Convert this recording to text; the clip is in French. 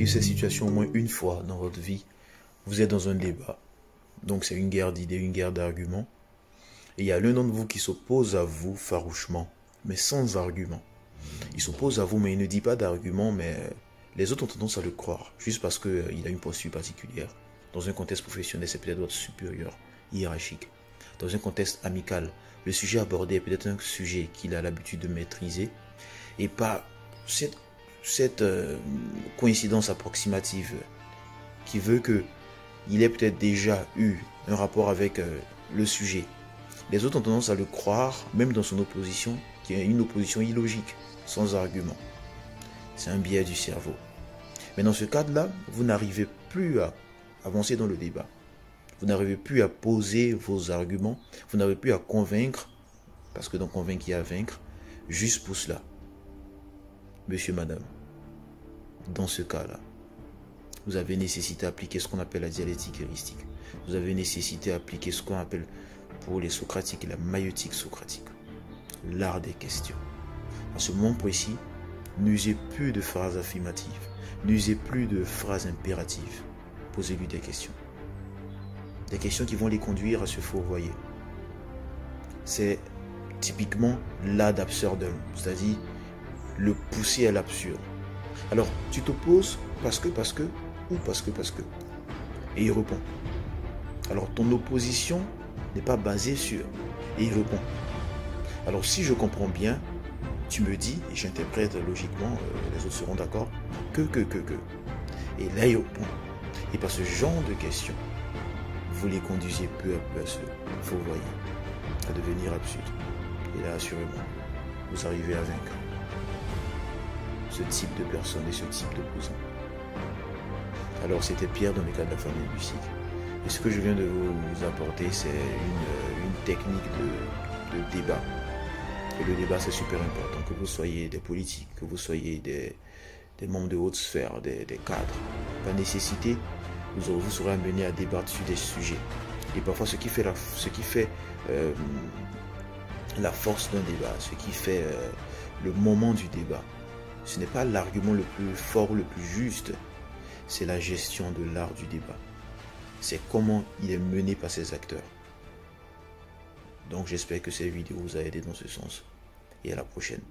vécu cette situation au moins une fois dans votre vie. Vous êtes dans un débat. Donc c'est une guerre d'idées, une guerre d'arguments. Et il y a l'un d'entre vous qui s'oppose à vous farouchement, mais sans argument. Il s'oppose à vous, mais il ne dit pas d'argument, mais les autres ont tendance à le croire, juste parce qu'il a une posture particulière. Dans un contexte professionnel, c'est peut-être votre supérieur, hiérarchique. Dans un contexte amical, le sujet abordé est peut-être un sujet qu'il a l'habitude de maîtriser. Et par cette coïncidence approximative qui veut qu'il ait peut-être déjà eu un rapport avec le sujet, les autres ont tendance à le croire, même dans son opposition, qui est une opposition illogique, sans argument. C'est un biais du cerveau. Mais dans ce cadre-là, vous n'arrivez plus à avancer dans le débat. Vous n'arrivez plus à poser vos arguments. Vous n'arrivez plus à convaincre, parce que dans convaincre, il y a à vaincre, juste pour cela. Monsieur, madame, dans ce cas-là, vous avez nécessité d'appliquer ce qu'on appelle la dialectique heuristique. Vous avez nécessité d'appliquer ce qu'on appelle pour les socratiques la maïeutique socratique, l'art des questions. À ce moment précis, n'usez plus de phrases affirmatives, n'usez plus de phrases impératives. Posez-lui des questions. Des questions qui vont les conduire à se fourvoyer. C'est typiquement l'ad absurdum, c'est-à-dire le pousser à l'absurde. Alors, tu t'opposes parce que, ou parce que. Et il répond. Alors, ton opposition n'est pas basée sur. Et il répond. Alors, si je comprends bien, tu me dis, et j'interprète logiquement, les autres seront d'accord, que. Et là, il répond. Et par ce genre de questions, vous les conduisez peu à peu à se fourvoyer, à devenir absurde. Et là, assurément, vous arrivez à vaincre ce type de personne et ce type d'opposant. Alors, c'était Pierre dans le cas de la famille Lucie. Et ce que je viens de vous apporter, c'est une technique de débat. Et le débat, c'est super important. Que vous soyez des politiques, que vous soyez des membres de haute sphère, des cadres. Par nécessité, vous serez amené à débattre sur des sujets. Et parfois, ce qui fait la force d'un débat, ce qui fait le moment du débat, ce n'est pas l'argument le plus fort, le plus juste, c'est la gestion de l'art du débat. C'est comment il est mené par ses acteurs. Donc j'espère que cette vidéo vous a aidé dans ce sens. Et à la prochaine.